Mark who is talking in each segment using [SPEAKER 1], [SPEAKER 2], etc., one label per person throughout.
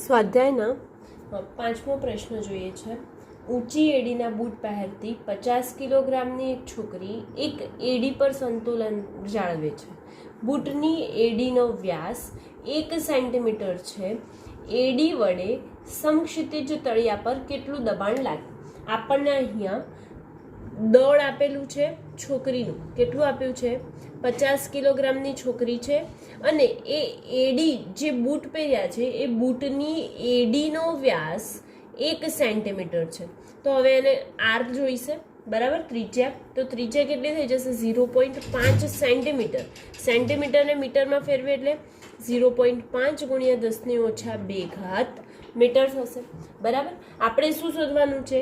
[SPEAKER 1] સ્વાધ્યાયના પાંચમો પ્રશ્ન જોઈએ છે. ઊંચી એડીના બૂટ પહેરતી 50 કિલોગ્રામની એક છોકરી એક એડી પર સંતુલન જાળવે છે. બૂટની એડીનો વ્યાસ 1 સેન્ટીમીટર છે. એડી વડે સમક્ષિતિજ તળિયા પર કેટલું દબાણ લાગે? આપણને અહીંયા દળ આપેલું છે છોકરીનું. કેટલું આપ્યું છે? 50 કિલોગ્રામની છોકરી છે અને એ એડી જે બૂટ પહેર્યા છે એ બૂટની એડીનો વ્યાસ 1 સેન્ટીમીટર છે. તો હવે એને આર જોઈશે, બરાબર, ત્રિજ્યા. તો ત્રિજ્યા કેટલી થઈ જશે? 0.5 સેન્ટીમીટર. સેન્ટીમીટરને મીટરમાં ફેરવે એટલે 0.5 ગુણ્યા 10⁻²² મીટર થશે, બરાબર. આપણે શું શોધવાનું છે?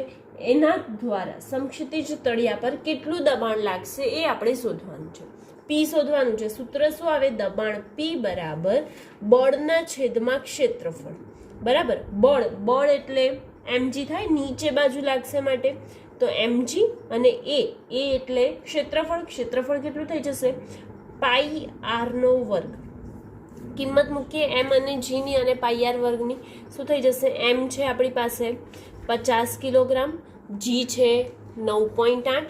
[SPEAKER 1] એના દ્વારા સમક્ષિતિજ તળિયા પર કેટલું દબાણ લાગશે એ આપણે શોધવાનું છે. પી શોધવાનું છે. સૂત્ર શું આવે? દબાણ પી બરાબર બળના છેદમાં ક્ષેત્રફળ, બરાબર. બળ એટલે mg થાય, નીચે બાજુ લાગશે માટે તો mg, અને એ એટલે ક્ષેત્રફળ. ક્ષેત્રફળ કેટલું થઈ જશે? પાઈ r² કિંમત મૂકીએ m અને g ની અને પાઈ r વર્ગની. શું થઈ જશે? m છે આપણી પાસે 50 કિલોગ્રામ, g છે 9.8.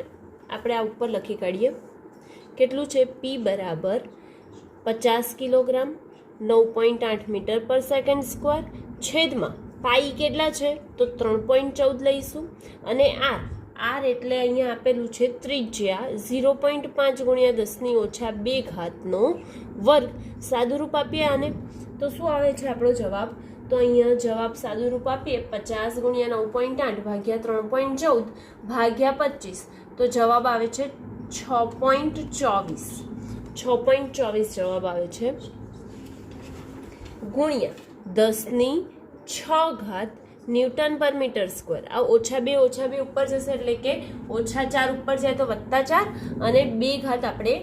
[SPEAKER 1] આપણે આ ઉપર લખી કાઢીએ. કેટલું છે? p બરાબર 50 કિલોગ્રામ 9.8 મીટર પર સેકન્ડ સ્ક્વેર છેદમાં પાઈ કેટલા છે? તો 3.14 લઈશું. અને r એટલે અહીંયા આપેલું છે ત્રિજ્યા 0.5 ગુણ્યા 10⁻²² સાદુરૂપ આપીએ આને તો શું આવે છે આપણો જવાબ? તો અહીંયા જવાબ સાદુરૂપ આપીએ 50 ગુણ્યા 9.8 ભાગ્યા 3.14 ભાગ્યા 25. તો જવાબ આવે છે 6.24. 6.24 જવાબ આવે છે ગુણ્યા 10⁶ ન્યૂટન પર મીટર સ્ક્વેર. આ -2 ઉપર જશે એટલે કે -4 ઉપર જાય તો +4 અને 2 આપણે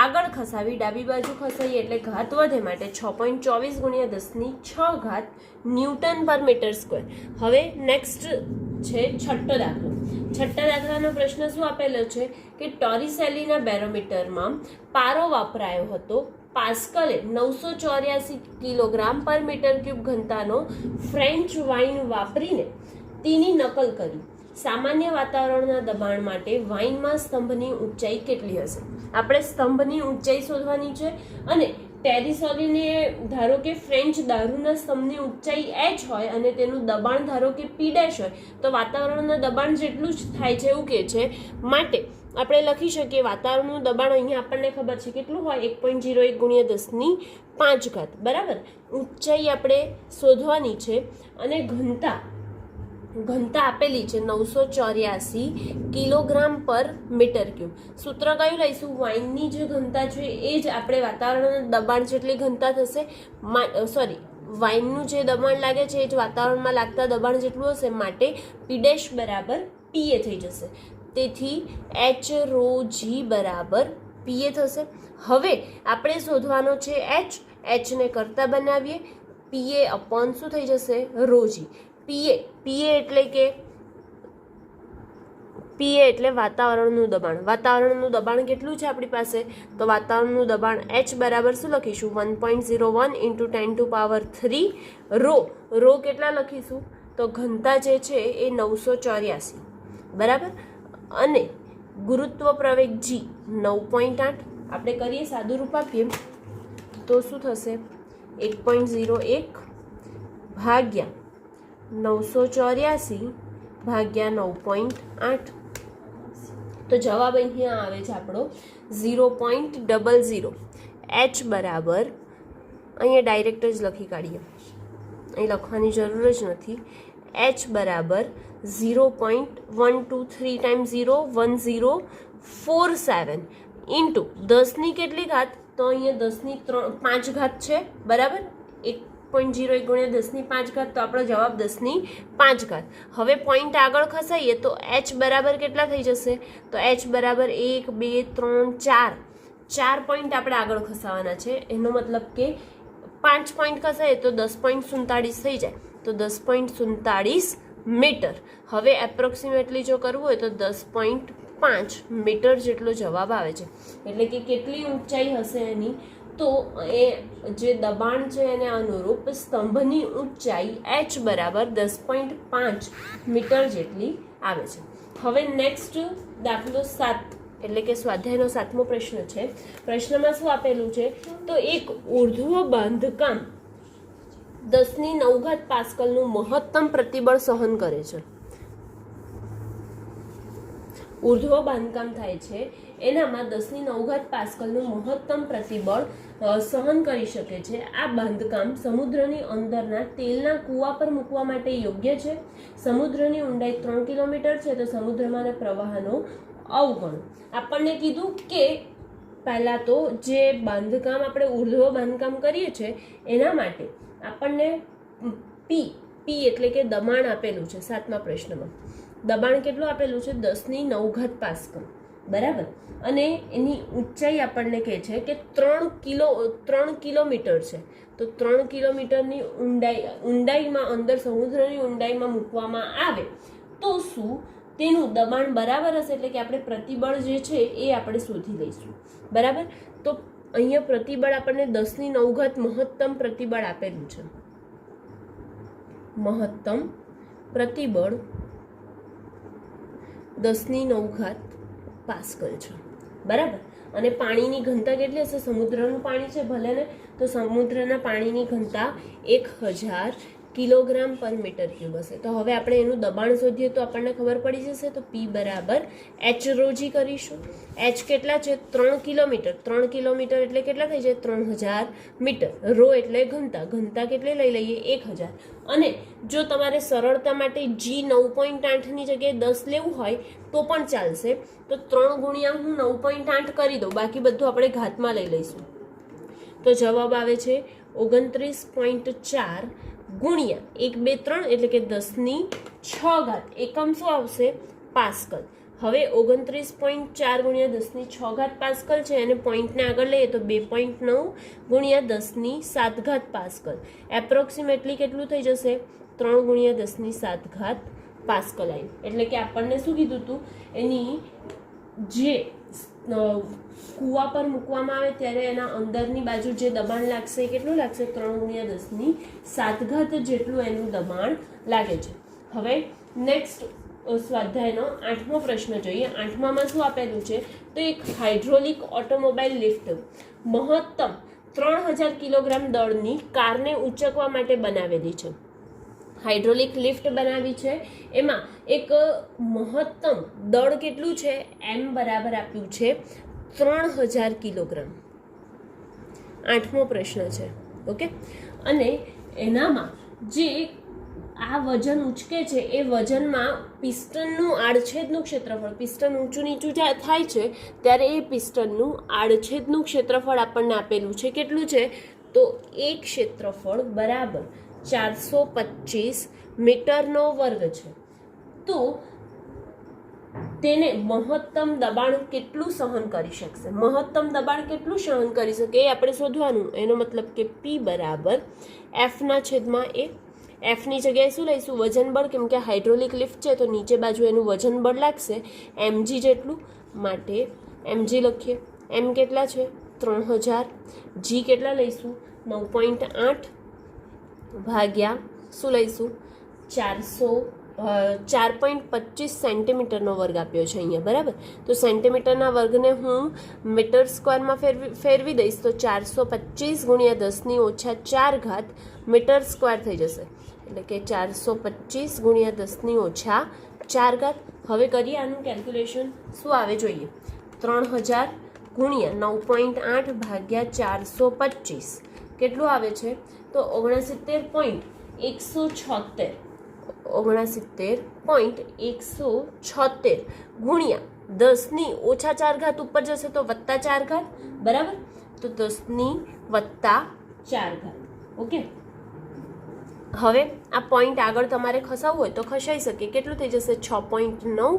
[SPEAKER 1] આગળ ખસાવી, ડાબી બાજુ ખસાવીએ એટલે ઘાત વધે માટે 6.24 ગુણ્યા 10⁶ ન્યૂટન પર મીટર સ્ક્વેર. હવે નેક્સ્ટ છે છઠ્ઠો દાખલો. છઠ્ઠા દાખલાનો પ્રશ્ન શું આપેલો છે કે ટોરિસેલીના બેરોમીટરમાં પારો વાપરાયો હતો. પાસ્કલે 984 કિલોગ્રામ પર મીટર ક્યુબ ઘનતાનો ફ્રેન્ચ વાઇન વાપરીને તેની નકલ કરી. સામાન્ય વાતાવરણના દબાણ માટે વાઇનમાં સ્તંભની ઊંચાઈ કેટલી હશે? આપણે સ્તંભની ઊંચાઈ શોધવાની છે અને ટેરિસોલીને ધારો કે ફ્રેન્ચ દારૂના સ્તંભની ઊંચાઈ h હોય અને તેનું દબાણ ધારો કે p' હોય તો વાતાવરણના દબાણ જેટલું જ થાય છે એવું કહે છે. માટે આપણે લખી શકીએ વાતાવરણનું દબાણ અહીંયા આપણને ખબર છે કેટલું હોય? 1.01 ગુણ્યા 10⁵, બરાબર. ઊંચાઈ આપણે શોધવાની છે અને ઘનતા આપેલી છે 984 કિલોગ્રામ પર મીટર ક્યુબ. સૂત્ર કયું લઈશું? વાઇનની જે ઘનતા છે એ જ આપણે વાતાવરણના દબાણ જેટલી ઘનતા થશે. વાઇનનું જે દબાણ લાગે છે એ જ વાતાવરણમાં લાગતા દબાણ જેટલું હશે. માટે p' બરાબર pa થઈ જશે. તેથી h⍴g બરાબર pa થશે. હવે આપણે શોધવાનો છે h ને કરતા બનાવીએ. pa અપોન શું થઈ જશે? ρg. pa એટલે વાતાવરણનું દબાણ. વાતાવરણનું દબાણ કેટલું છે આપણી પાસે? તો વાતાવરણનું દબાણ h બરાબર શું લખીશું? 1.01 × 10⁻³ ρ કેટલા લખીશું? તો ઘનતા જે છે એ 984, બરાબર. અને ગુરુત્વ પ્રવેગ g 9.8. આપણે કરીએ સાદુરૂપ આપીએ તો શું થશે? 1.01 ભાગ્યા 984 ભાગ્યા 9.8. તો જવાબ અહીંયા આવે છે આપણો 0.00. h બરાબર અહીંયા ડાયરેક્ટ જ લખી કાઢીએ, અહીં લખવાની જરૂર જ નથી. h બરાબર 0.123 × 0 1047 ઇન્ટુ 10ની કેટલી ઘાત? તો અહીંયા 10⁵ છે, બરાબર. 1.01 ગુણ્યા 10⁵ તો આપણો જવાબ 10⁵. હવે પોઈન્ટ આગળ ખસાઈએ તો h બરાબર કેટલા થઈ જશે? તો h બરાબર 1 2 3 4 પોઈન્ટ આપણે આગળ ખસાવાના છે. એનો મતલબ કે 5 પોઈન્ટ ખસાઈએ તો 10.47 થઈ જાય, તો 10.47 મીટર. હવે એપ્રોક્સિમેટલી જો કરવું હોય તો 10.5 મીટર જેટલો જવાબ આવે છે. એટલે કે કેટલી ઊંચાઈ હશે એની? તો એ જે દબાણ છે એને અનુરૂપ સ્તંભની ઊંચાઈ h બરાબર 10.5 મીટર જેટલી આવે છે. હવે નેક્સ્ટ દાખલો 7 એટલે કે સ્વાધ્યાયનો 7મો પ્રશ્ન છે. પ્રશ્નમાં શું આપેલું છે? તો એક ઉર્ધ્વ બાંધકામ 10⁹ પાસ્કલનું મહત્તમ પ્રતિબળ સહન કરે છે. ઉર્ધ્વ બાંધકામ થાય છે એનામાં 10⁹ પાસ્કલનું મહત્તમ પ્રતિબળ સહન કરી શકે છે. આ બાંધકામ સમુદ્રની અંદરના તેલના કૂવા પર મૂકવા માટે યોગ્ય છે. સમુદ્રની ઊંડાઈ 3 કિલોમીટર છે. તો સમુદ્રમાં પ્રવાહનો અવગણ આપણને કીધું કે પહેલાં તો જે બાંધકામ આપણે ઉર્ધ્વ બાંધકામ કરીએ છીએ એના માટે આપણને પી એટલે કે દબાણ આપેલું છે. 7મા પ્રશ્નમાં દબાણ કેટલું આપેલું છે? 10⁹ પાસ્કલ, બરાબર. અને એની ઊંચાઈ આપણને કહે છે કે 3 કિલોમીટર છે. તો 3 કિલોમીટરની ઊંડાઈમાં અંદર સમુદ્રની ઊંડાઈમાં મૂકવામાં આવે તો શું તેનું દબાણ બરાબર હશે? એટલે કે આપણે પ્રતિબળ જે છે એ આપણે શોધી લઈશું, બરાબર. તો અહીંયા પ્રતિબળ આપણને 10⁹ મહત્તમ પ્રતિબળ આપેલું છે. મહત્તમ પ્રતિબળ 10⁹ પાસ્કલ છે, બરાબર. અને પાણીની ઘનતા કેટલી હશે? સમુદ્રનું પાણી છે ભલે ને, તો સમુદ્રના પાણીની ઘનતા 1000 કિલોગ્રામ પર મીટર ક્યુબ હશે. તો હવે આપણે એનું દબાણ શોધીએ તો આપણને ખબર પડી જશે. તો P બરાબર h રોજી કરીશું. h કેટલા છે? 3 કિલોમીટર. 3 કિલોમીટર એટલે કેટલા થઈ જાય? 3000 મીટર. રો એટલે ઘનતા. ઘનતા કેટલી લઈ લઈએ? 1000. અને જો તમારે સરળતા માટે G 9.8ની જગ્યાએ 10 લેવું હોય તો પણ ચાલશે. તો 3 ગુણ્યા હું 9.8 કરી દઉં, બાકી બધું આપણે ઘાતમાં લઈ લઈશું. તો જવાબ આવે છે 29.4 ગુણ્યા 1 2 3 એટલે કે 10⁶. એકમ શું આવશે? પાસ્કલ. હવે 29.4 ગુણ્યા 10⁶ પાસ્કલ છે અને પોઈન્ટને આગળ લઈએ તો 2.9 ગુણ્યા 10⁷ પાસ્કલ. એપ્રોક્સિમેટલી કેટલું થઈ જશે? 3 ગુણ્યા 10⁷ પાસ્કલ આવ્યું. એટલે કે આપણને શું કીધું હતું? એની જે કૂવા પર મૂકવામાં આવે ત્યારે એના અંદરની બાજુ જે દબાણ લાગશે એ કેટલું લાગશે? 3 ગુણ્યા 10⁷ જેટલું એનું દબાણ લાગે છે. હવે નેક્સ્ટ સ્વાધ્યાયનો 8મો પ્રશ્ન જોઈએ. 8મામાં શું આપેલું છે? તો એક હાઇડ્રોલિક ઓટોમોબાઈલ લિફ્ટ મહત્તમ 3000 કિલોગ્રામ દળની કારને ઉંચકવા માટે બનાવેલી છે. હાઇડ્રોલિક લિફ્ટ બનાવી છે. એમાં એક મહત્તમ દળ કેટલું છે? m બરાબર આપ્યું છે 3000 કિલોગ્રામ. 8મો પ્રશ્ન છે, ઓકે. અને એનામાં જે આ વજન ઉચકે છે એ વજનમાં પિસ્ટનનું આડછેદનું ક્ષેત્રફળ, પિસ્ટન ઊંચું નીચું થાય છે ત્યારે એ પિસ્ટનનું આડછેદનું ક્ષેત્રફળ આપણને આપેલું છે. કેટલું છે? તો એક ક્ષેત્રફળ બરાબર 425 મીટરનો વર્ગ છે. તો તેને મહત્તમ દબાણ કેટલું સહન કરી શકશે? મહત્તમ દબાણ કેટલું સહન કરી શકે એ આપણે શોધવાનું. એનો મતલબ કે P બરાબર F/A. Fની જગ્યાએ શું લઈશું? વજન બળ. કેમ કે હાઇડ્રોલિક લિફ્ટ છે તો નીચે બાજુ એનું વજન બળ લાગશે mg જેટલું. માટે mg લખીએ. m કેટલા છે? 3000. g કેટલા લઈશું? 9.8 ભાગ્યા શું લઈશું? 4.25 સેન્ટીમીટરનો વર્ગ આપ્યો છે અહીંયા, બરાબર. તો સેન્ટીમીટરના વર્ગને હું મીટર સ્ક્વેરમાં ફેરવી દઈશ તો 425 ગુણ્યા 10⁻⁴ મીટર સ્ક્વેર થઈ જશે. એટલે કે 425 ગુણ્યા 10⁻⁴. હવે કરીએ આનું કેલ્ક્યુલેશન. શું આવે જોઈએ? 3000 ગુણ્યા 9.8 ભાગ્યા 425 કેટલું આવે છે? તો 69.176. 69.176 ગુણ્યા 10⁻⁴ ઉપર જશે તો +4, બરાબર. તો 10⁻+4. ઓકે. હવે આ પોઈન્ટ આગળ તમારે ખસાવવું હોય તો ખસાઈ શકે. કેટલું થઈ જશે? 6.9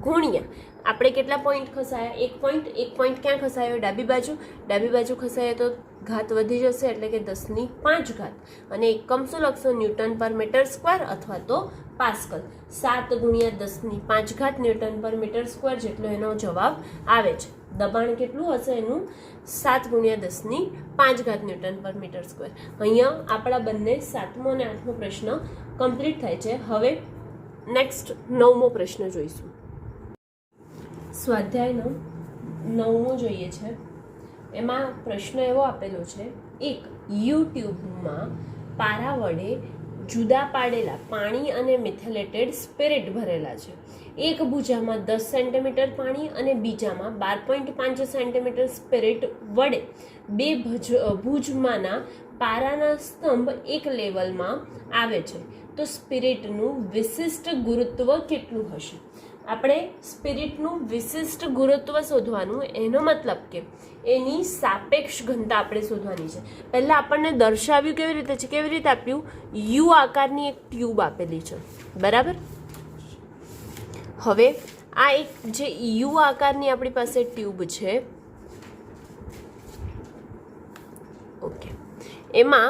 [SPEAKER 1] ગુણ્યા આપણે કેટલા પોઈન્ટ ખસાયા? 1 પોઈન્ટ. 1 પોઈન્ટ ક્યાં ખસાયો? ડાબી બાજુ. ડાબી બાજુ ખસાયો તો ઘાત વધી જશે એટલે કે 10⁵ અને એકમ શું લખશો? ન્યૂટન પર મીટર સ્ક્વેર અથવા તો પાસ્કલ. 7 × 10⁵ ન્યૂટન પર મીટર સ્ક્વેર જેટલો એનો જવાબ આવે છે. દબાણ કેટલું હશે એનું? 7 × 10⁵ ન્યૂટન પર મીટર સ્ક્વેર. અહીંયા આપણા બંને 7મો અને 8મો પ્રશ્ન કમ્પ્લીટ થાય છે. હવે નેક્સ્ટ 9મો પ્રશ્ન જોઈશું. સ્વાધ્યાયનો 9મો જોઈએ છે. એમાં પ્રશ્ન એવો આપેલો છે, એક યુટ્યુબમાં પારા વડે જુદા પાડેલા પાણી અને મિથેલેટેડ સ્પિરિટ ભરેલા છે. એક ભુજામાં 10 સેન્ટીમીટર પાણી અને બીજામાં 12.5 સેન્ટીમીટર સ્પિરિટ વડે બે ભુજમાંના પારાના સ્તંભ એક લેવલમાં આવે છે, તો સ્પિરિટનું વિશિષ્ટ ગુરુત્વ કેટલું હશે? આપણે સ્પિરિટનું વિશિષ્ટ ગુરુત્વ શોધવાનું, એનો મતલબ કે એની સાપેક્ષ ઘનતા આપણે શોધવાની છે. પહેલાં આપણને દર્શાવ્યું કેવી રીતે છે? કેવી રીતે આપ્યું? યુ આકારની એક ટ્યુબ આપેલી છે, બરાબર. હવે આ એક જે યુ આકારની આપણી પાસે ટ્યુબ છે, ઓકે, એમાં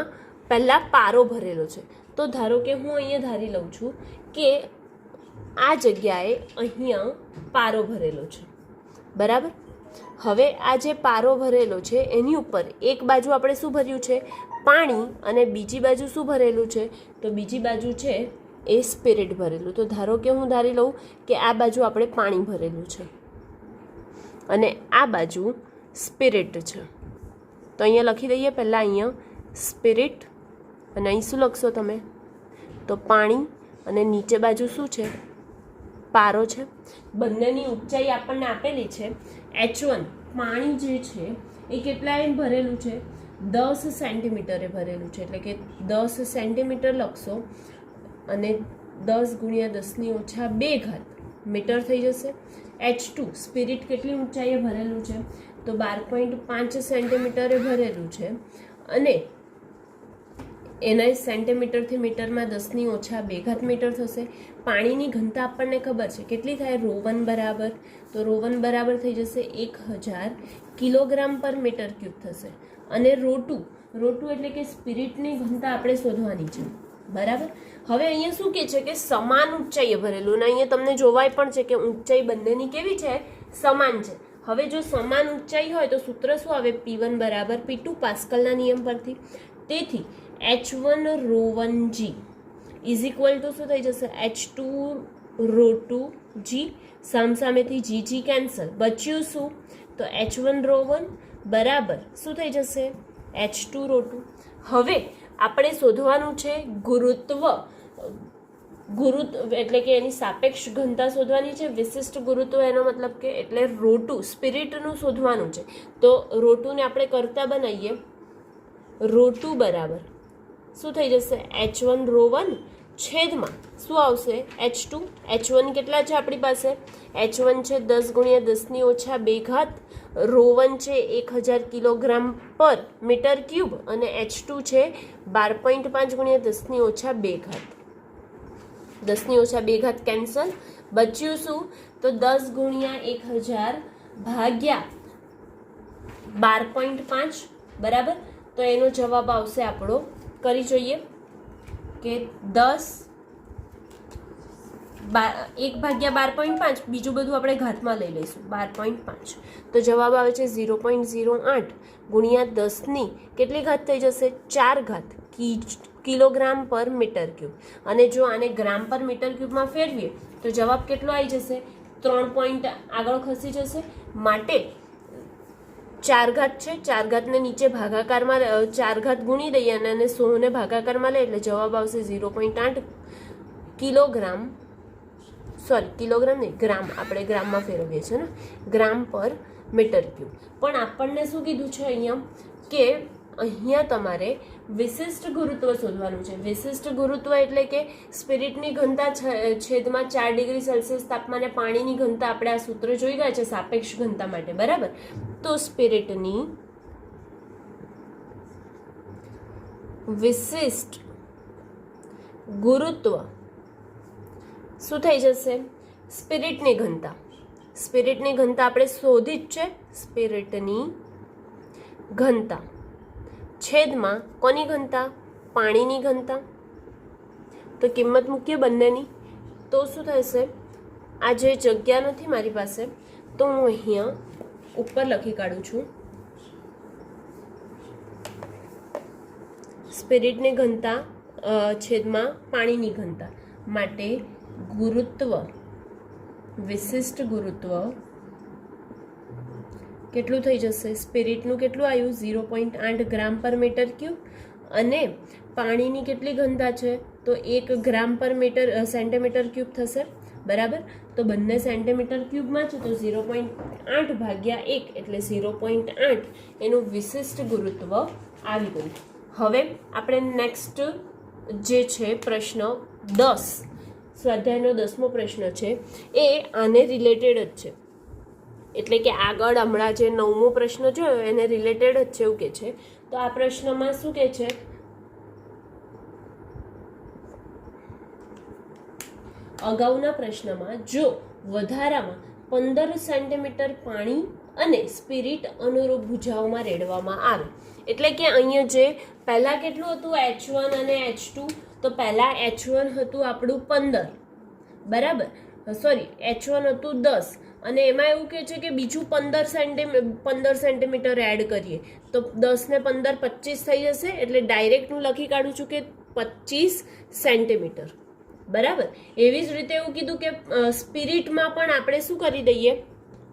[SPEAKER 1] પહેલાં પારો ભરેલો છે. તો ધારો કે હું અહીંયા ધારી લઉં છું કે આ જગ્યાએ અહીંયા પારો ભરેલો છે, બરાબર. હવે આ જે પારો ભરેલો છે એની ઉપર એક બાજુ આપણે શું ભર્યું છે? પાણી, અને બીજી બાજુ શું ભરેલું છે? તો બીજી બાજુ છે એ સ્પિરિટ ભરેલું. તો ધારો કે હું ધારી લઉં કે આ બાજુ આપણે પાણી ભરેલું છે અને આ બાજુ સ્પિરિટ છે. તો અહીંયા લખી દઈએ પહેલાં અહીંયા સ્પિરિટ, અને અહીં શું લખશો તમે? તો પાણી, અને નીચે બાજુ શું છે? પારો છે. બંનેની ઊંચાઈ આપણને આપેલી છે. H1 પાણી જે છે એ કેટલાએ ભરેલું છે? 10 સેન્ટીમીટરે ભરેલું છે, એટલે કે 10 સેન્ટીમીટર લખશો અને 10 × 10⁻² મીટર થઈ જશે. H2 સ્પિરિટ કેટલી ઊંચાઈએ ભરેલું છે? તો 12.5 સેન્ટીમીટરે ભરેલું છે, અને એના સેન્ટીમીટરથી મીટરમાં 10⁻² મીટર થશે. પાણીની ઘનતા આપણને ખબર છે, કેટલી થાય? ρ1 બરાબર, તો ρ1 બરાબર થઈ જશે 1000 કિલોગ્રામ પર મીટર ક્યુબ થશે. અને ρ2 એટલે કે સ્પિરિટની ઘનતા આપણે શોધવાની છે, બરાબર. હવે અહીંયા શું કહે છે કે સમાન ઊંચાઈએ ભરેલું, અને અહીંયા તમને જોવાય પણ છે કે ઊંચાઈ બંનેની કેવી છે? સમાન છે. હવે જો સમાન ઊંચાઈ હોય તો સૂત્ર શું આવે? P1 બરાબર P2 પાસ્કલના નિયમ પરથી. તેથી H1 ρ1g is equal to શું થઈ જશે? H2 ρ2g. સામસામેથી g કેન્સલ, બચ્યું શું? તો H1 ρ1 બરાબર શું થઈ જશે? H2 ρ2. હવે આપણે શોધવાનું છે ગુરુત્વ એટલે કે એની સાપેક્ષ ઘનતા શોધવાની છે. વિશિષ્ટ ગુરુત્વ એનો મતલબ કે એટલે ρ2 સ્પિરિટનું શોધવાનું છે. તો ρ2 ને આપણે કરતા બનાવીએ. ρ2 બરાબર શું થઈ જશે? H1 ρ1 છેદમાં શું આવશે? H2. H1 કેટલા છે આપણી પાસે? H1 છે 10 × 10⁻², ρ1 છે 1000 કિલોગ્રામ પર મીટર ક્યુબ, અને H2 છે 12.5 × 10⁻². 10⁻² કેન્સલ, બચ્યું શું? તો 10 × 1000 ભાગ્યા 12.5, બરાબર. તો એનો જવાબ આવશે આપણો, કરી જોઈએ કે 1/12.5, બીજું બધું આપણે ઘાતમાં લઈ લઈશું 12.5. તો જવાબ આવે છે 0.08 × 10ની કેટલી ઘાત થઈ જશે? 4 કિલોગ્રામ પર મીટર ક્યુબ. અને જો આને ગ્રામ પર મીટર ક્યુબમાં ફેરવીએ તો જવાબ કેટલો આવી જશે? 3 પોઈન્ટ આગળ ખસી જશે. માટે 4 છે, 4 નીચે ભાગાકારમાં 4 ગુણી દઈએ અને 100 ભાગાકારમાં લઈએ એટલે જવાબ આવશે 0.8 કિલોગ્રામ, સોરી કિલોગ્રામ નહીં, ગ્રામ. આપણે ગ્રામમાં ફેરવીએ છીએ ને, ગ્રામ પર મીટર ક્યુબ. પણ આપણને શું કીધું છે અહીંયા કે અહીંયા તમારે વિશિષ્ટ ગુરુત્વ શોધવાનું છે. વિશિષ્ટ ગુરુત્વ એટલે કે સ્પિરિટની ઘનતા છેદમાં 4 ડિગ્રી સેલ્સિયસ તાપમાને પાણીની ઘનતા. આપણે આ સૂત્ર જોઈ ગયા છે સાપેક્ષ ઘનતા માટે, બરાબર. તો સ્પિરિટની વિશિષ્ટ ગુરુત્વ શું થઈ જશે? સ્પિરિટની ઘનતા. સ્પિરિટની ઘનતા આપણે શોધી જ છે. સ્પિરિટની ઘનતા છેદમાં કોની ઘનતા? પાણીની ઘનતા. તો કિંમત મૂકીએ બંનેની, તો શું થશે? આ જે જગ્યા નથી મારી પાસે, તો હું અહીંયા ઉપર લખી કાઢું છું. સ્પિરિટની ઘનતા છેદમાં પાણીની ઘનતા માટે ગુરુત્વ, વિશિષ્ટ ગુરુત્વ કેટલું થઈ જશે? સ્પિરિટનું કેટલું આવ્યું? 0.8 ગ્રામ પર મીટર ક્યુબ. અને પાણીની કેટલી ઘનતા છે? તો 1 ગ્રામ પર સેન્ટીમીટર ક્યુબ થશે. બરાબર. તો બંને સેન્ટીમીટર ક્યુબમાં છે, તો 0.8 ભાગ્યા 1 એટલે 0.8 એનું વિશિષ્ટ ગુરુત્વ આવી ગયું. હવે આપણે નેક્સ્ટ જે છે પ્રશ્ન 10, સ્વાધ્યાયનો 10મો પ્રશ્ન છે, એ આને રિલેટેડ જ છે. એટલે કે આગળ હમણાં જે 9મો પ્રશ્ન જોયો એને રિલેટેડ જ છે એવું કે છે. તો આ પ્રશ્નમાં શું કે છે? અગાઉના પ્રશ્નમાં જો વધારામાં 15 સેન્ટીમીટર પાણી અને સ્પિરિટ અનુરૂપ ભુજાઓમાં રેડવામાં આવે, એટલે કે અહીંયા જે પહેલાં કેટલું હતું H1 અને H2, તો પહેલાં H1 હતું આપણું 15, બરાબર, સોરી H1 હતું 10, અને એમાં એવું કહે છે કે બીજું 15 સેન્ટીમીટર એડ કરીએ તો 10 ને 15 25 થઈ જશે. એટલે ડાયરેક્ટ હું લખી કાઢું છું કે 25 સેન્ટીમીટર. બરાબર. એવી જ રીતે એવું કીધું કે સ્પિરિટમાં પણ આપણે શું કરી દઈએ?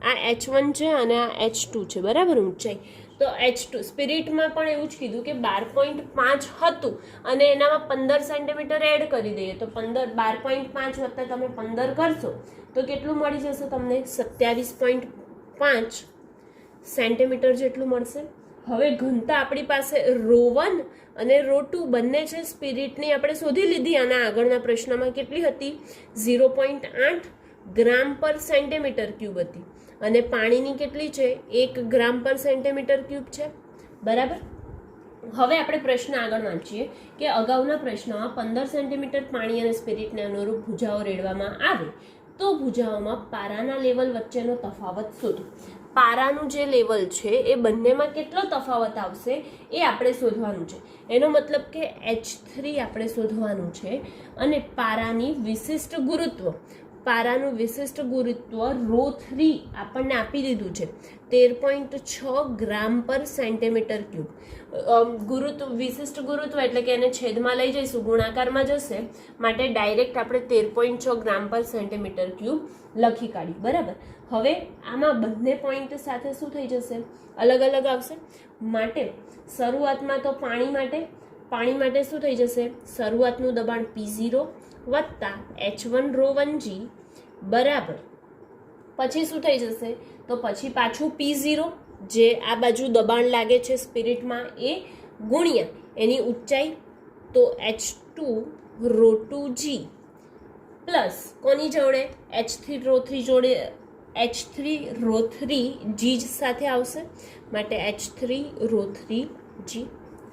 [SPEAKER 1] આ H1 છે અને આ H2 છે, બરાબર, ઊંચાઈ. તો H2 સ્પિરિટમાં પણ એવું જ કીધું કે 12.5 હતું અને એનામાં 15 સેન્ટીમીટર એડ કરી દઈએ તો 12.5 વત્તા તમે 15 કરશો તો કેટલું મળી જશે તમને? 27.5 સેન્ટીમીટર જેટલું મળશે. હવે ઘનતા આપણી પાસે ρ1 અને ρ2 બંને છે સ્પિરિટની આપણે શોધી લીધી. અને આગળના પ્રશ્નમાં કેટલી હતી? 0.8 ગ્રામ પર સેન્ટીમીટર ક્યુબ હતી. અને પાણીની કેટલી છે? 1 ગ્રામ પર સેન્ટીમીટર ક્યુબ છે. બરાબર. હવે આપણે પ્રશ્ન આગળ વાંચીએ કે અગાઉના પ્રશ્નમાં 15 સેન્ટીમીટર પાણી અને સ્પિરિટને અનુરૂપ ભુજાઓ રેડવામાં આવે તો ભુજાઓમાં પારાના લેવલ વચ્ચેનો તફાવત શોધો. પારાનું જે લેવલ છે એ બંનેમાં કેટલો તફાવત આવશે એ આપણે શોધવાનું છે. એનો મતલબ કે H3 આપણે શોધવાનું છે. અને પારાનું વિશિષ્ટ ગુરુત્વ ρ3 આપણને આપી દીધું છે 13.6 ગ્રામ પર સેન્ટીમીટર ક્યુબ. વિશિષ્ટ ગુરુત્વ એટલે કે એને છેદમાં લઈ જઈશું, ગુણાકારમાં જશે, માટે ડાયરેક્ટ આપણે 13.6 ગ્રામ પર સેન્ટીમીટર ક્યુબ લખી કાઢી. બરાબર. હવે આમાં બંને પોઈન્ટ સાથે શું થઈ જશે? અલગ અલગ આવશે. માટે શરૂઆતમાં તો પાણી માટે શું થઈ જશે? શરૂઆતનું દબાણ P0 વત્તા H1 ρ1g બરાબર. પછી શું થઈ જશે? તો પછી પાછું P0 જે આ બાજુ દબાણ લાગે છે સ્પિરિટમાં એ ગુણ્યા એની ઊંચાઈ તો H2 ρ2g પ્લસ કોની જોડે? H3 ρ3g સાથે આવશે માટે H3 ρ3g.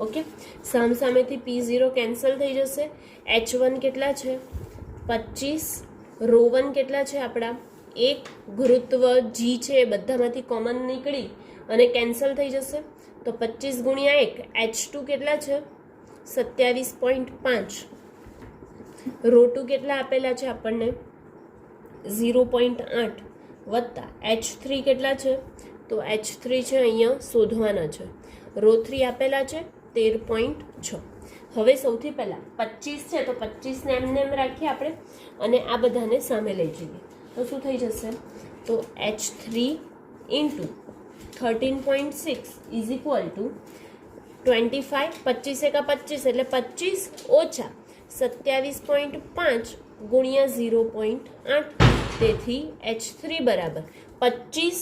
[SPEAKER 1] Okay. સામસામેથી P0 cancel થઈ જશે. H1 કેટલા છે? 25. ρ1 કેટલા છે આપણા? 1. ગુરુત્વ g છે એ બધામાંથી કોમન નીકળી અને કેન્સલ થઈ જશે તો 25 ગુણ્યા 1. H2 કેટલા છે? 27.5. ρ2 કેટલા આપેલા છે આપણને? 0.8 વત્તા H3 કેટલા છે? તો H3 છે અહીંયા શોધવાના છે. ρ3 આપેલા છે 13.6. હવે સૌથી પહેલાં 25 છે તો 25ને એમને એમ રાખીએ આપણે અને આ બધાને સામે લઈ જઈએ તો શું થઈ જશે? તો H3 into 13.6 is equal to 25. 25 એકા 25 એટલે 25 ઓછા 27.5 ગુણ્યા 0.8. તેથી H3 બરાબર 25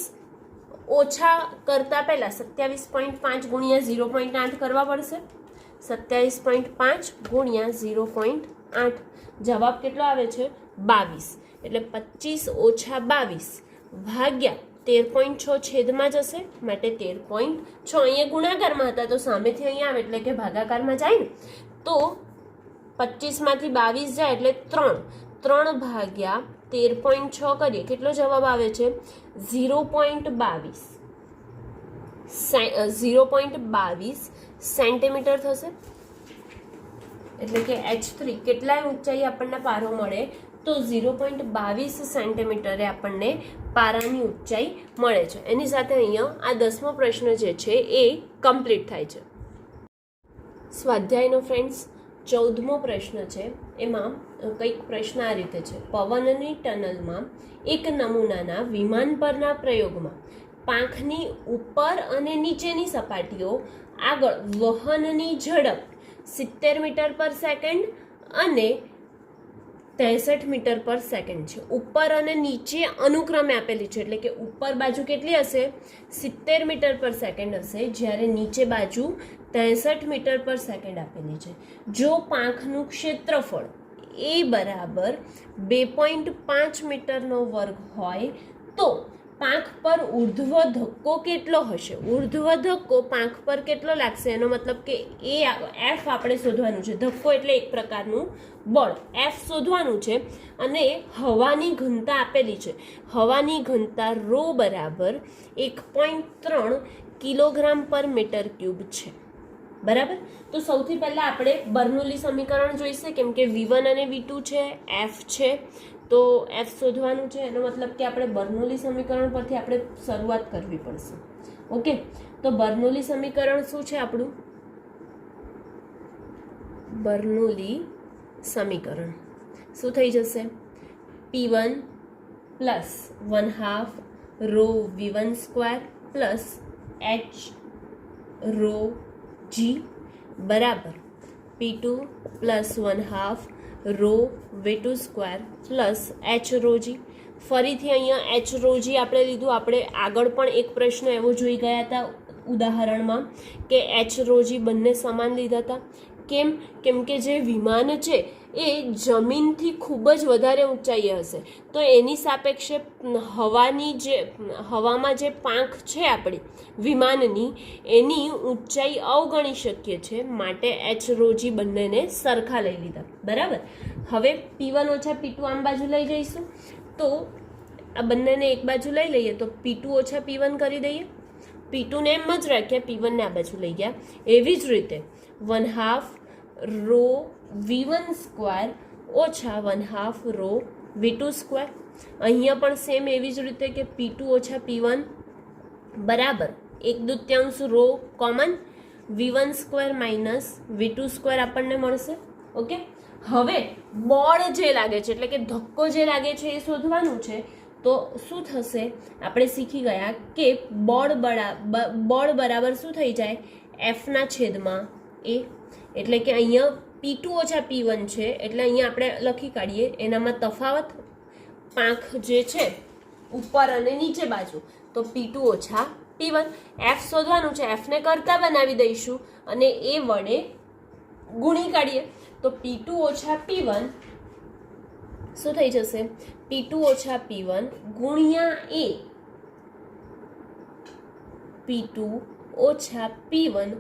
[SPEAKER 1] ઓછા કરતાં પહેલાં 27.5 ગુણ્યા 0.8 કરવા પડશે. 27.5 ગુણ્યા 0.8 જવાબ કેટલો આવે છે? 22. એટલે 25 ઓછા 22 ભાગ્યા 13.6 છેદમાં જશે માટે 13.6. અહીંયા ગુણાકારમાં હતા તો સામેથી અહીંયા આવે એટલે કે ભાગાકારમાં જાય ને તો 25માંથી 22 જાય એટલે 3 ભાગ્યા 13.6 કરીએ કેટલો જવાબ આવે છે? 0.22. સેન્ટીમીટર થશે. એટલે કે H3 કેટલાય ઊંચાઈ આપણને પારો મળે તો 0.22 સેન્ટીમીટરે આપણને પારાની ઊંચાઈ મળે છે. એની સાથે અહીંયા આ 10મો પ્રશ્ન જે છે એ કમ્પ્લીટ થાય છે. સ્વાધ્યાયનો ફ્રેન્ડ્સ 14મો પ્રશ્ન છે. એમાં કંઈક પ્રશ્ન આ રીતે છે. પવનની ટનલમાં એક નમૂનાના વિમાન પરના પ્રયોગમાં પાંખની ઉપર અને નીચેની સપાટીઓ આગળ વહનની ઝડપ 70 મીટર પર સેકન્ડ અને 63 મીટર પર સેકન્ડ છે. ઉપર અને નીચે અનુક્રમે આપેલી છે. એટલે કે ઉપર બાજુ કેટલી હશે? 70 મીટર પર સેકન્ડ હશે, જ્યારે નીચે બાજુ 63 મીટર પર સેકન્ડ આપેલી છે. જો પાંખનું ક્ષેત્રફળ એ બરાબર 2.5 મીટરનો વર્ગ હોય તો પાંખ પર ઉર્ધ્વ ધક્કો કેટલો હશે? ઉર્ધ્વ ધક્કો પાંખ પર કેટલો લાગશે? એનો મતલબ કે એફ આપણે શોધવાનું છે. ધક્કો એટલે એક પ્રકારનું બળ, એફ શોધવાનું છે. અને હવાની ઘનતા આપેલી છે. હવાની ઘનતા રો બરાબર 1.3 કિલોગ્રામ પર મીટર ક્યુબ છે. બરાબર. તો સૌથી પહેલા આપણે બર્નોલી સમીકરણ જોઈશે, કેમ કે V1 અને V2 છે, એફ છે, તો એફ શોધવાનું છે. એનો મતલબ કે આપણે બર્નોલી સમીકરણ પરથી આપણે શરૂઆત કરવી પડશે. ઓકે, તો બર્નોલી સમીકરણ શું છે આપણું? બર્નોલી સમીકરણ શું થઈ જશે? P1 plus 1/2 rho V1 square plus H rho G બરાબર P2 plus 1/2 rho V2 square plus H rho G. ફરીથી અહીંયા H રો G આપણે લીધું. આપણે આગળ પણ એક પ્રશ્ન એવો જોઈ ગયા હતા ઉદાહરણમાં કે H રો G બંને સમાન લીધા હતા. કેમ કે જે વિમાન છે એ જમીનથી ખૂબ જ વધારે ઊંચાઈએ હશે, તો એની સાપેક્ષે હવામાં જે પાંખ છે આપણી વિમાનની, એની ઊંચાઈ અવગણી શકીએ છીએ. માટે H રો G બંનેને સરખા લઈ લીધા. બરાબર. હવે P1 ઓછા P2 આમ બાજુ લઈ જઈશું, તો આ બંનેને એક બાજુ લઈ લઈએ તો P2 ઓછા P1 કરી દઈએ. P2 ને એમ જ રાખ્યા, P1 ને આ બાજુ લઈ ગયા. એવી જ રીતે 1/2 રો V1 સ્ક્વેર ઓછા 1/2 રો V2 સ્ક્વેર. અહીંયા પણ સેમ એવી જ રીતે કે P2 ઓછા P1 બરાબર 1/2 rho common V1 square minus V2 square આપણને મળશે. ઓકે, હવે બળ જે લાગે છે એટલે કે ધક્કો જે લાગે છે એ શોધવાનું છે. તો શું થશે? આપણે શીખી ગયા કે બળ બરાબર શું થઈ જાય? એફના છેદમાં એ. એટલે કે અહીંયા P2 ઓછા P1 છે, એટલે અહીંયા આપણે લખી કાઢીએ. એનામાં તફાવત પાંખ જે છે ઉપર અને નીચે બાજુ, તો P2 ઓછા P1. એફ શોધવાનું છે. એફને કરતા બનાવી દઈશું અને એ વડે ગુણી કાઢીએ. તો P2 ઓછા P1 શું થઈ જશે? P2 ઓછા P1 ગુણ્યા એ. P2 ઓછા P1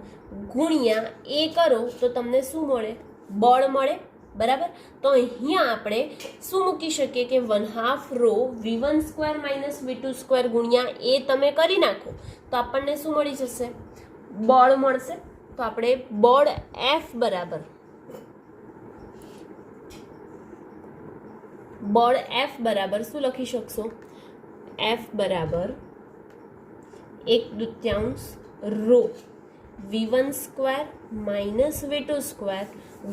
[SPEAKER 1] ગુણ્યા એ કરો તો તમને શું મળે? બળ મળે. બરાબર. તો અહીંયા આપણે શું મૂકી શકીએ કે 1/2 rho V1 square minus V2 square ગુણ્યા એ તમે કરી નાખો તો આપણને શું મળી જશે? બળ મળશે. તો આપણે બળ F બરાબર શું લખી શકશો? F બરાબર 1/2 rho V1 square minus V2 square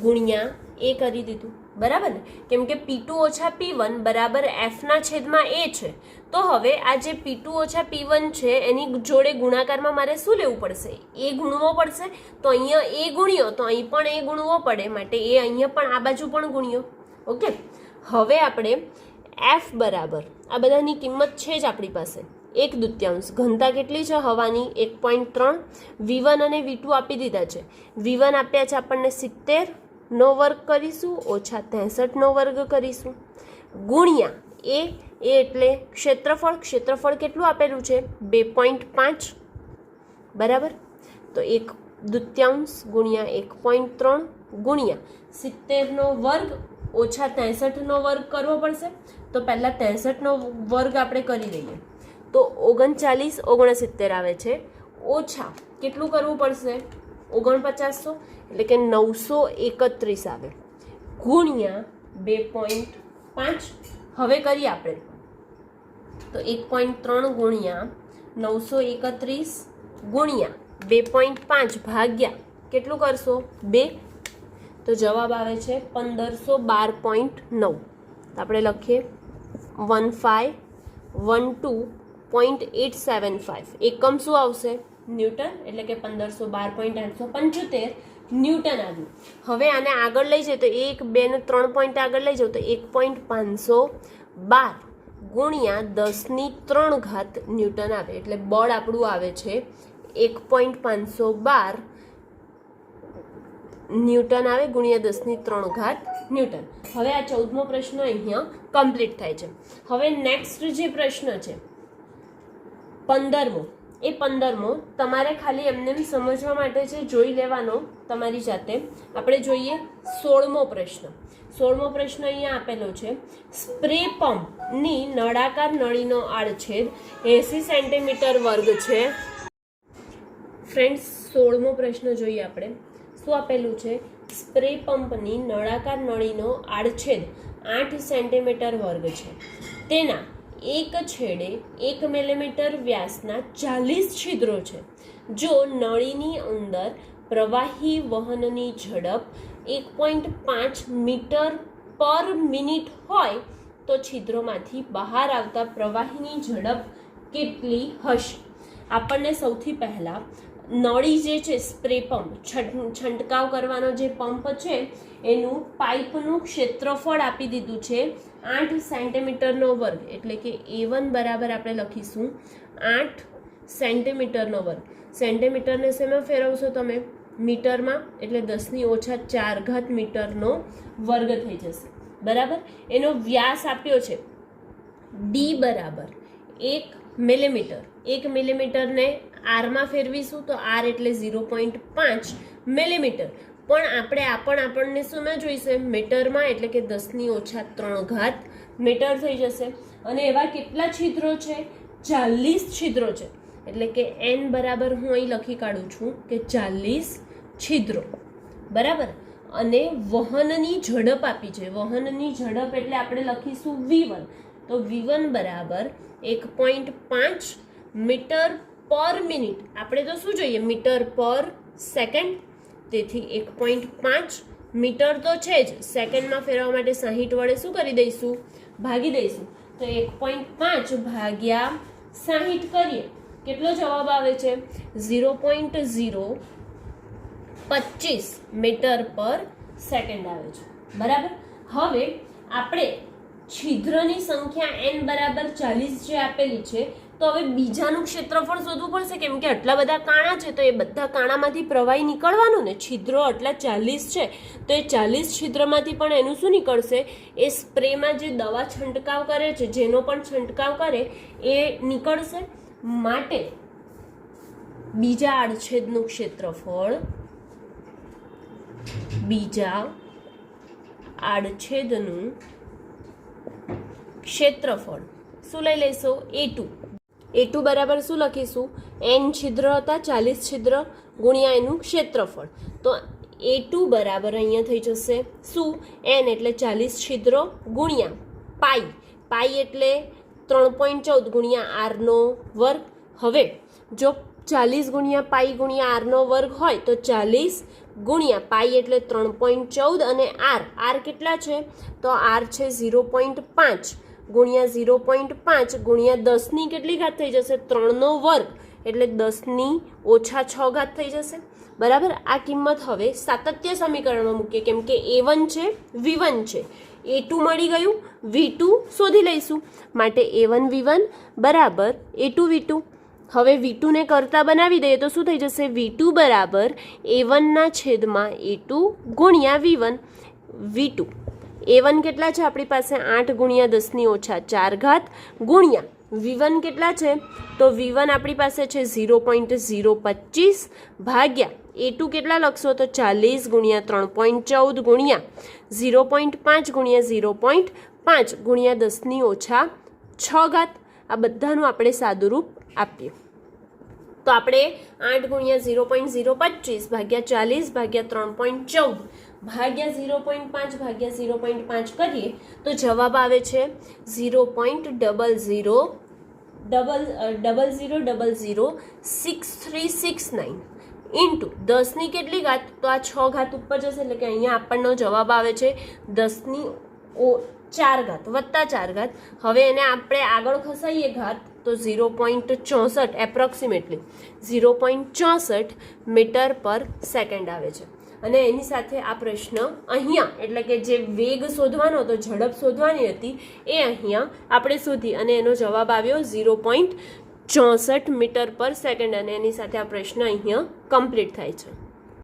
[SPEAKER 1] ગુણ્યા એ કરી દીધું. બરાબર ને? કેમ કે P2 ઓછા P1 બરાબર Fના છેદમાં એ છે. તો હવે આ જે P2 ઓછા P1 છે એની જોડે ગુણાકારમાં મારે શું લેવું પડશે? એ ગુણવો પડશે. તો અહીંયા એ ગુણ્યો તો અહીં પણ એ ગુણવો પડે, માટે એ અહીંયા પણ આ બાજુ પણ ગુણ્યો. ઓકે, હવે આપણે F બરાબર આ બધાની કિંમત છે જ આપણી પાસે 1/2. ઘનતા કેટલી છે હવાની? 1.3. V1 અને V2 આપી દીધા છે. V1 આપ્યા છે આપણને 70 વર્ગ કરીશું ઓછા 63 વર્ગ કરીશું ગુણ્યા એ એટલે ક્ષેત્રફળ કેટલું આપેલું છે? 2.5. બરાબર. તો 1/2 ગુણ્યા 1.3 ગુણ્યા 70 વર્ગ ઓછા 63 વર્ગ કરવો પડશે. તો પહેલાં 63 વર્ગ આપણે કરી લઈએ તો 39 69 આવે છે. ઓછા કેટલું કરવું પડશે? 4900 એટલે કે 931 આવે ગુણ્યા 2.5. હવે કરીએ આપણે તો 1.3 ગુણ્યા 931 ગુણ્યા 2.5 ભાગ્યા કેટલું કરશો 2, તો જવાબ આવે છે 1512.9. આપણે લખીએ 1512.875. એકમ શું આવશે ન્યૂટન, એટલે કે 1512.875 ન્યૂટન આવ્યું. હવે આને આગળ લઈ જાય તો 1, 2 ને 3 પોઈન્ટ આગળ લઈ જાઓ તો 1.512 ગુણ્યા 10⁻³ ન્યૂટન આવે. એટલે બળ આપણું આવે છે 1.512 ન્યૂટન આવે ગુણ્યા 10⁻³ ન્યૂટન. હવે આ 14મો પ્રશ્ન અહીંયા કમ્પ્લીટ થાય છે. હવે નેક્સ્ટ જે પ્રશ્ન છે 15મો, એ 15મો તમારે ખાલી એમને સમજવા માટે છે, જોઈ લેવાનો તમારી જાતે. આપણે જોઈએ 16મો પ્રશ્ન. 16મો પ્રશ્ન અહીંયા આપેલો છે. સ્પ્રે પંપની નળાકાર નળીનો આડછેદ 80 સેન્ટીમીટર વર્ગ છે. ફ્રેન્ડ્સ 16મો પ્રશ્ન જોઈએ આપણે. શું આપેલું છે? સ્પ્રે પંપની નળાકાર નળીનો આડછેદ 8 સેન્ટીમીટર વર્ગ છે. તેના એક છેડે 1 મિલીમીટર વ્યાસના 40 છિદ્રો છે. જો નળીની અંદર પ્રવાહી વહનની ઝડપ 1.5 મીટર પર મિનિટ હોય તો છિદ્રોમાંથી બહાર આવતા પ્રવાહીની ઝડપ કેટલી હશે? આપણને સૌથી પહેલાં નળી જે છે સ્પ્રે પંપ છંટકાવ કરવાનો જે પંપ છે એનું પાઇપનું ક્ષેત્રફળ આપી દીધું છે 8 સેન્ટીમીટરનો વર્ગ. એટલે કે A1 બરાબર આપણે લખીશું 8 સેન્ટીમીટરનો વર્ગ. સેન્ટીમીટરને શેમાં ફેરવશો તમે? મીટરમાં, એટલે 10⁻⁴ મીટરનો વર્ગ થઈ જશે. બરાબર. એનો વ્યાસ આપ્યો છે D બરાબર 1 મિલીમીટર. 1 મિલીમીટરને આરમાં ફેરવીશું તો આર એટલે 0.5 મિલીમીટર. પણ આપણને શુંમાં જોઈશે? મીટરમાં, એટલે કે 10⁻³ મીટર થઈ જશે. અને એવા કેટલા છિદ્રો છે? 40 છિદ્રો છે. એટલે કે N બરાબર હું અહીં લખી કાઢું છું કે 40 છિદ્રો. બરાબર. અને વહનની ઝડપ આપી છે. વહનની ઝડપ એટલે આપણે લખીશું V1. તો V1 બરાબર 1.5 મીટર પર મિનિટ. આપણે તો શું જોઈએ? મીટર પર સેકન્ડ. તેથી 1.5 મીટર તો છે જ, સેકન્ડમાં ફેરવવા માટે 60 વડે શું કરી દઈશું? ભાગી દઈશું. તો 1.5 ભાગ્યા 60 કરીએ, કેટલો જવાબ આવે છે? 0.025 મીટર પર સેકન્ડ આવે છે. બરાબર. હવે આપણે છિદ્રની સંખ્યા n બરાબર 40 જે આપેલી છે, તો હવે બીજાનું ક્ષેત્રફળ શોધવું પડશે, કેમ કે આટલા બધા કાણા છે તો એ બધા કાણામાંથી પ્રવાહી નીકળવાનું ને. છિદ્રો આટલા 40 છે તો એ 40 છિદ્રમાંથી પણ એનું શું નીકળશે? એ સ્પ્રેમાં જે દવા છંટકાવ કરે છે, જેનો પણ છંટકાવ કરે એ નીકળશે. માટે બીજા આડછેદનું ક્ષેત્રફળ, બીજા આડછેદનું ક્ષેત્રફળ શું લઈ લઈશું? A2. A2 બરાબર શું લખીશું? n છિદ્ર હતા, 40 છિદ્ર ગુણ્યા એનું ક્ષેત્રફળ. તો A2 બરાબર અહીંયા થઈ જશે શું? n એટલે 40 છિદ્રો ગુણ્યા પાઈ. પાઈ એટલે 3.14 ગુણ્યા r નો વર્ગ. હવે જો 40 ગુણ્યા પાઈ ગુણ્યા r નો વર્ગ હોય તો 40 ગુણ્યા પાઈ એટલે 3.14 અને r કેટલા છે? તો r છે 0.5 ગુણ્યા 0.5 ગુણ્યા 10ની કેટલી ઘાત થઈ જશે? 3નો વર્ગ, એટલે 10⁻⁶ થઈ જશે. બરાબર. આ કિંમત હવે સાતત્ય સમીકરણમાં મૂકીએ, કેમ કે A1 છે, V1 છે, A2 મળી ગયું, V2 શોધી લઈશું. માટે A1 V1 બરાબર A2 V2. હવે V2 ને કરતા બનાવી દઈએ તો શું થઈ જશે? V2 બરાબર A1 છેદમાં A2 ગુણ્યા V1. V2 A1 કેટલા છે આપણી પાસે? 8 ગુણ્યા 10⁻⁴ ગુણ્યા V1 કેટલા છે? તો V1 આપણી પાસે છે 0.025 ભાગ્યા A2 કેટલા લખશો? તો 40 ગુણ્યા 3.14 ગુણ્યા 0.5 ગુણ્યા 0.5 ગુણ્યા 10⁻⁶. આ બધાનું આપણે સાદુરૂપ આપીએ. તો આપણે 8 ગુણ્યા 0.025 ભાગ્યા 40 ભાગ્યા 3.14 ભાગ્યા 0.5 ભાગ્યા 0.5 કરીએ તો જવાબ આવે છે 0.00006369 ઇન્ટુ 10ની કેટલી ઘાત, તો આ 6 ઘાત ઉપર જશે એટલે કે અહીંયા આપણનો જવાબ આવે છે 10ની 4 ઘાત વત્તા 4 ઘાત. હવે એને આપણે આગળ ખસાઈએ ઘાત તો 0.64 એપ્રોક્સિમેટલી 0.64 મીટર પર સેકન્ડ આવે છે. અને એની સાથે આ પ્રશ્ન અહીંયા એટલે કે જે વેગ શોધવાનો હતો, ઝડપ શોધવાની હતી એ અહીંયા આપણે શોધી અને એનો જવાબ આવ્યો 0.64 મીટર પર સેકન્ડ અને એની સાથે આ પ્રશ્ન અહીંયા કમ્પ્લીટ થાય છે.